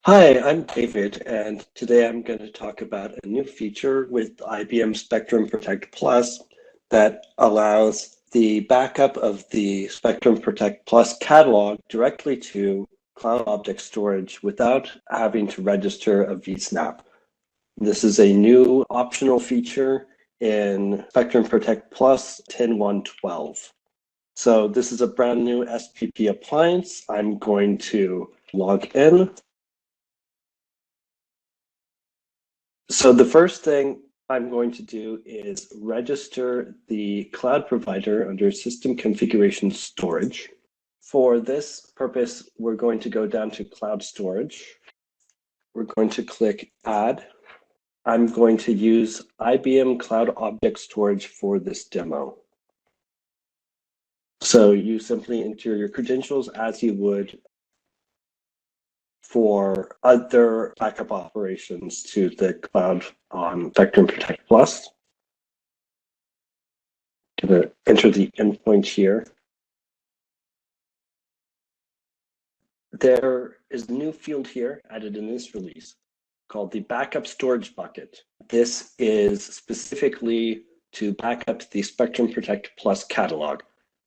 Hi, I'm David, and today I'm going to talk about a new feature with IBM Spectrum Protect Plus that allows the backup of the Spectrum Protect Plus catalog directly to Cloud Object Storage without having to register a vSnap. This is a new optional feature in Spectrum Protect Plus 10.1.12. So this is a brand new SPP appliance. I'm going to log in. So the first thing I'm going to do is register the cloud provider under System Configuration Storage. For this purpose, we're going to go down to Cloud Storage. We're going to click Add. I'm going to use IBM Cloud Object Storage for this demo. So you simply enter your credentials as you would for other backup operations to the cloud on Spectrum Protect Plus. I'm going to enter the endpoint here. There is a new field here added in this release called the backup storage bucket. This is specifically to back up the Spectrum Protect Plus catalog.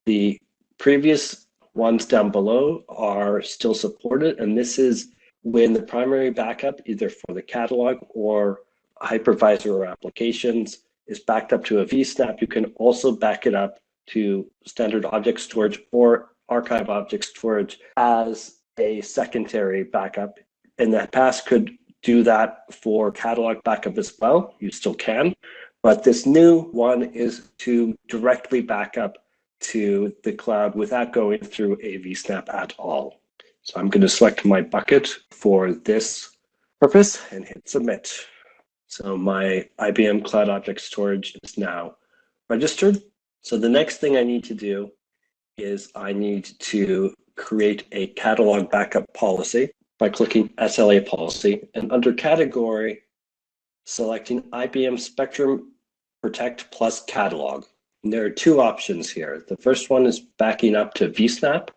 The previous ones down below are still supported, and this is when the primary backup, either for the catalog or hypervisor or applications, is backed up to a vSnap. You can also back it up to standard object storage or archive object storage as a secondary backup. In the past, could do that for catalog backup as well. You still can, but this new one is to directly back up to the cloud without going through a vSnap at all. So I'm going to select my bucket for this purpose and hit submit. So my IBM Cloud Object Storage is now registered. So the next thing I need to do is I need to create a catalog backup policy by clicking SLA policy, and under category, selecting IBM Spectrum Protect Plus catalog. And there are two options here. The first one is backing up to vSnap,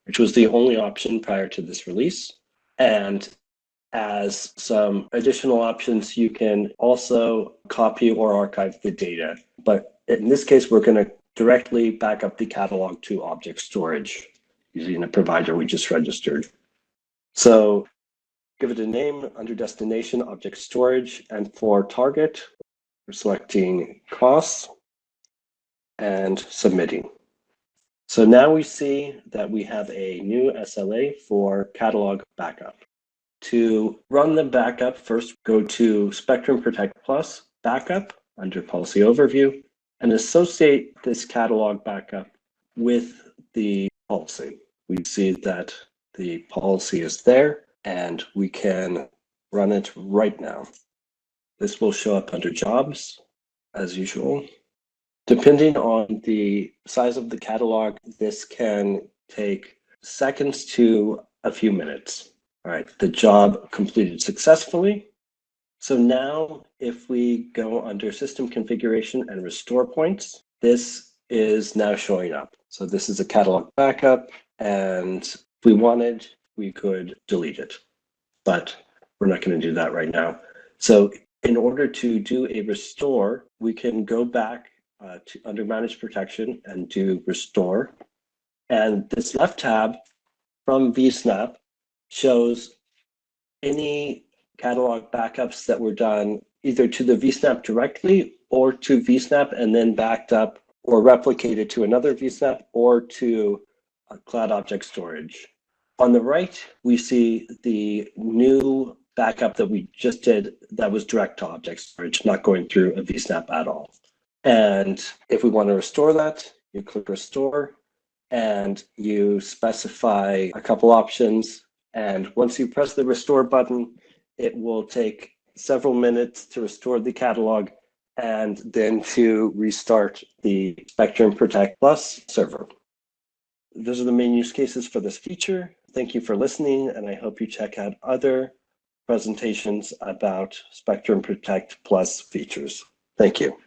which was the only option prior to this release. And as some additional options, you can also copy or archive the data. But in this case, we're going to directly back up the catalog to object storage using a provider we just registered. So give it a name under destination, object storage, and for target, we're selecting costs and submitting. So now we see that we have a new SLA for catalog backup. To run the backup, first go to Spectrum Protect Plus backup under policy overview and associate this catalog backup with the policy. We see that the policy is there and we can run it right now. This will show up under jobs as usual. Depending on the size of the catalog, this can take seconds to a few minutes. All right, the job completed successfully. So now if we go under system configuration and restore points, this is now showing up. So this is a catalog backup, and if we wanted, we could delete it, but we're not going to do that right now. So in order to do a restore, we can go back to under manage protection and do restore. And this left tab from vSnap shows any catalog backups that were done either to the vSnap directly or to vSnap and then backed up or replicated to another vSnap or to a cloud object storage. On the right, we see the new backup that we just did that was direct to object storage, not going through a vSnap at all. And if we want to restore that, you click restore and you specify a couple options. And once you press the restore button, it will take several minutes to restore the catalog and then to restart the Spectrum Protect Plus server. Those are the main use cases for this feature. Thank you for listening, and I hope you check out other presentations about Spectrum Protect Plus features. Thank you.